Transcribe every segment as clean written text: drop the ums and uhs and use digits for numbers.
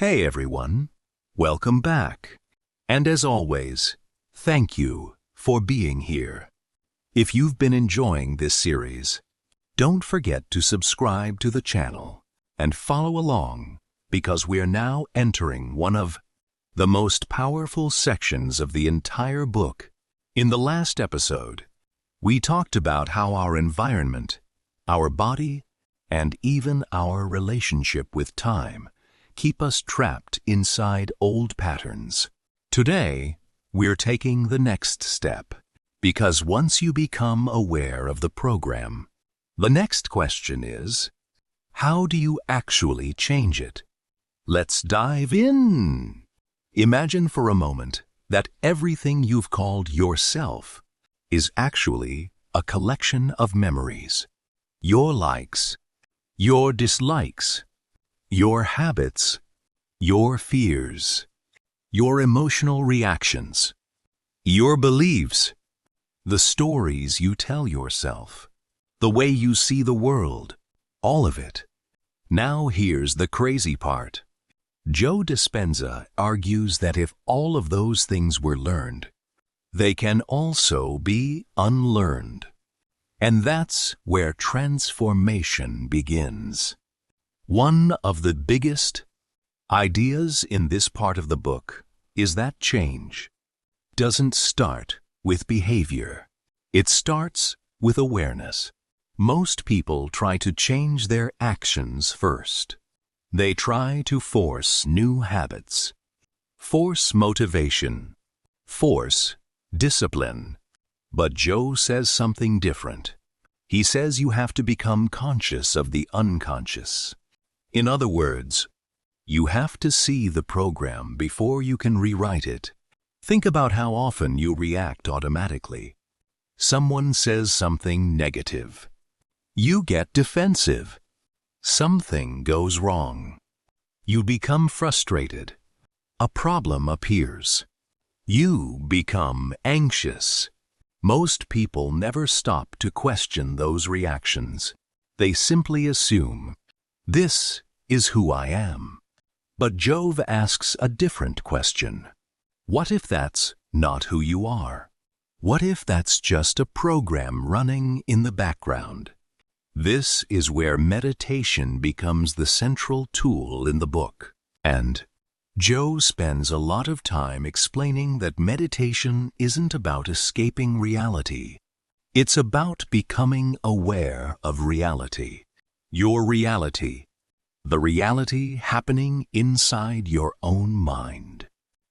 Hey everyone, welcome back. And as always, thank you for being here. If you've been enjoying this series, don't forget to subscribe to the channel and follow along because we're now entering one of the most powerful sections of the entire book. In the last episode, we talked about how our environment, our body, and even our relationship with time keep us trapped inside old patterns. Today, we're taking the next step, because once you become aware of the program, the next question is, how do you actually change it? Let's dive in. Imagine for a moment that everything you've called yourself is actually a collection of memories. Your likes, your dislikes, your habits, your fears, your emotional reactions, your beliefs, the stories you tell yourself, the way you see the world, all of it. Now here's the crazy part. Joe Dispenza argues that if all of those things were learned, they can also be unlearned. And that's where transformation begins. One of the biggest ideas in this part of the book is that change doesn't start with behavior. It starts with awareness. Most people try to change their actions first. They try to force new habits, force motivation, force discipline. But Joe says something different. He says you have to become conscious of the unconscious. In other words, you have to see the program before you can rewrite it. Think about how often you react automatically. Someone says something negative. You get defensive. Something goes wrong. You become frustrated. A problem appears. You become anxious. Most people never stop to question those reactions. They simply assume, this is who I am. But Jove asks a different question. What if that's not who you are? What if that's just a program running in the background? This is where meditation becomes the central tool in the book. And Joe spends a lot of time explaining that meditation isn't about escaping reality. It's about becoming aware of reality. Your reality. The reality happening inside your own mind.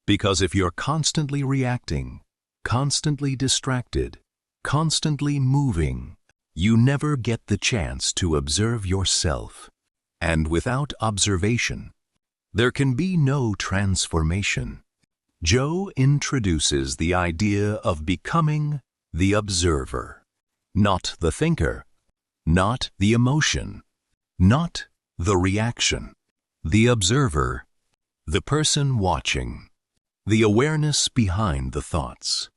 Because if you're constantly reacting, constantly distracted, constantly moving, you never get the chance to observe yourself. And without observation, there can be no transformation. Joe introduces the idea of becoming the observer, not the thinker, not the emotion, not the reaction. The observer, the person watching, the awareness behind the thoughts,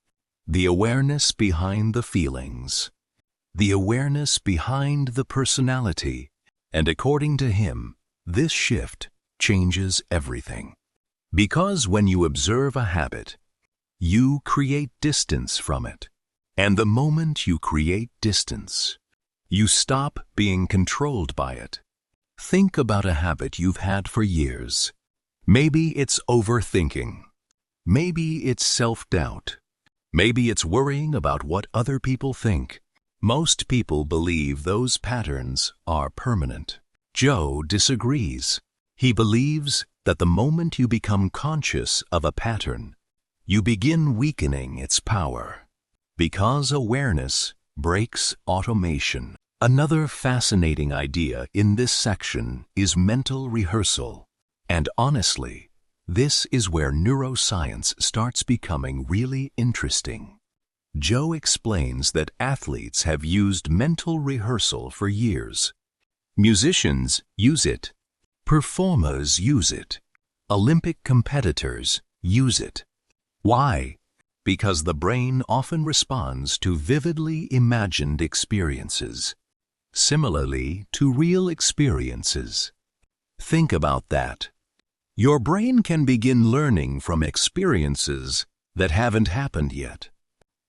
the awareness behind the feelings, the awareness behind the personality. And according to him, this shift changes everything. Because when you observe a habit, you create distance from it. And the moment you create distance, you stop being controlled by it. Think about a habit you've had for years. Maybe it's overthinking. Maybe it's self-doubt. Maybe it's worrying about what other people think. Most people believe those patterns are permanent. Joe disagrees. He believes that the moment you become conscious of a pattern, you begin weakening its power. Because awareness breaks automation. Another fascinating idea in this section is mental rehearsal. And honestly, this is where neuroscience starts becoming really interesting. Joe explains that athletes have used mental rehearsal for years. Musicians use it. Performers use it. Olympic competitors use it. Why? Because the brain often responds to vividly imagined experiences, similarly to real experiences. Think about that. Your brain can begin learning from experiences that haven't happened yet.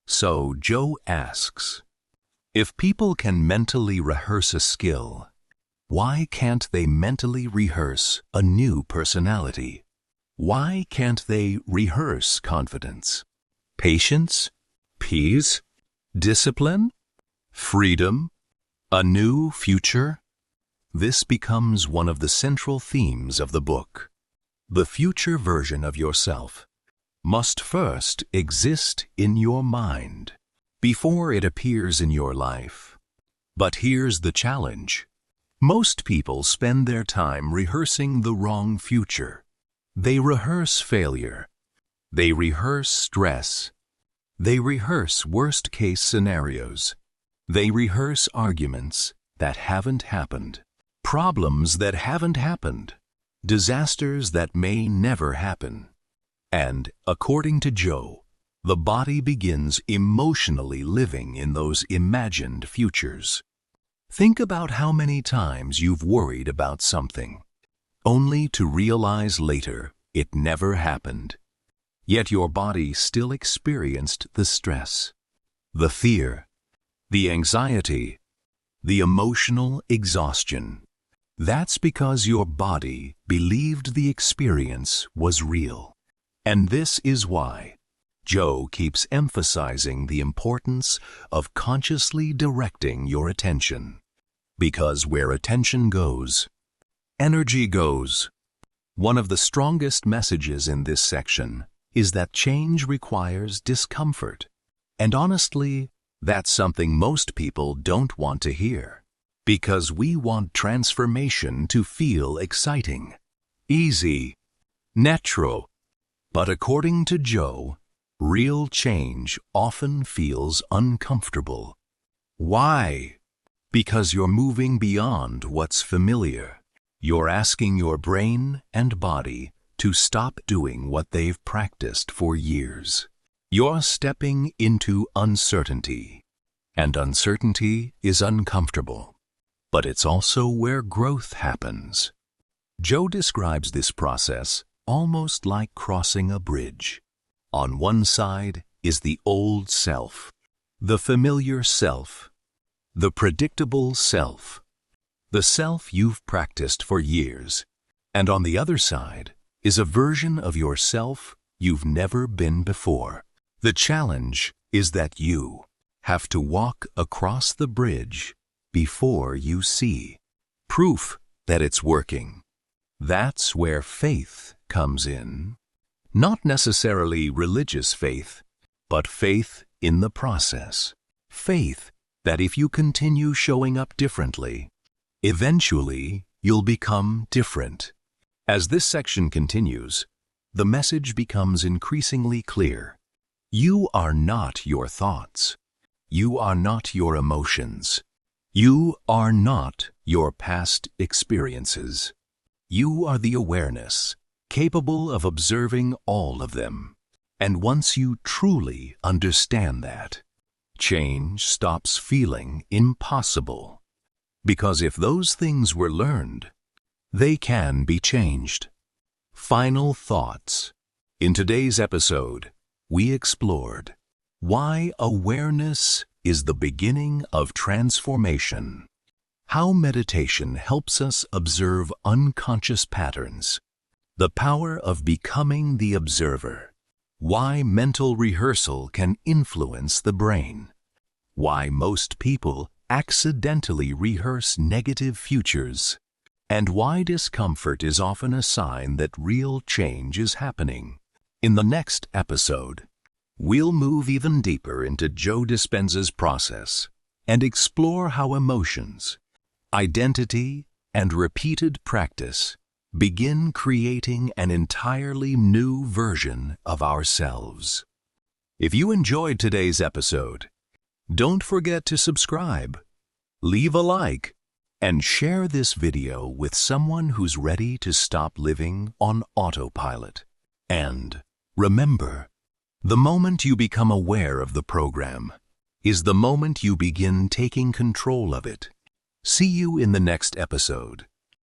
So Joe asks, if people can mentally rehearse a skill, why can't they mentally rehearse a new personality? Why can't they rehearse confidence, patience, peace, discipline, freedom, a new future? This becomes one of the central themes of the book. The future version of yourself must first exist in your mind before it appears in your life. But here's the challenge. Most people spend their time rehearsing the wrong future. They rehearse failure. They rehearse stress. They rehearse worst-case scenarios. They rehearse arguments that haven't happened, problems that haven't happened, disasters that may never happen. And, according to Joe, the body begins emotionally living in those imagined futures. Think about how many times you've worried about something, only to realize later it never happened. Yet your body still experienced the stress, the fear, the anxiety, the emotional exhaustion. That's because your body believed the experience was real. And this is why Joe keeps emphasizing the importance of consciously directing your attention. Because where attention goes, energy goes. One of the strongest messages in this section is that change requires discomfort. And honestly, that's something most people don't want to hear. Because we want transformation to feel exciting, easy, natural. But according to Joe, real change often feels uncomfortable. Why? Because you're moving beyond what's familiar. You're asking your brain and body to stop doing what they've practiced for years. You're stepping into uncertainty. And uncertainty is uncomfortable. But it's also where growth happens. Joe describes this process almost like crossing a bridge. On one side is the old self, the familiar self, the predictable self, the self you've practiced for years. And on the other side is a version of yourself you've never been before. The challenge is that you have to walk across the bridge before you see proof that it's working. That's where faith comes in. Not necessarily religious faith, but faith in the process. Faith that if you continue showing up differently, eventually you'll become different. As this section continues, the message becomes increasingly clear. You are not your thoughts. You are not your emotions. You are not your past experiences. You are the awareness, capable of observing all of them. And once you truly understand that, change stops feeling impossible. Because if those things were learned, they can be changed. Final thoughts. In today's episode, we explored why awareness is the beginning of transformation, how meditation helps us observe unconscious patterns, the power of becoming the observer, why mental rehearsal can influence the brain, why most people accidentally rehearse negative futures, and why discomfort is often a sign that real change is happening. In the next episode, we'll move even deeper into Joe Dispenza's process and explore how emotions, identity, and repeated practice begin creating an entirely new version of ourselves. If you enjoyed today's episode, don't forget to subscribe, leave a like, and share this video with someone who's ready to stop living on autopilot. And remember, the moment you become aware of the program is the moment you begin taking control of it. See you in the next episode.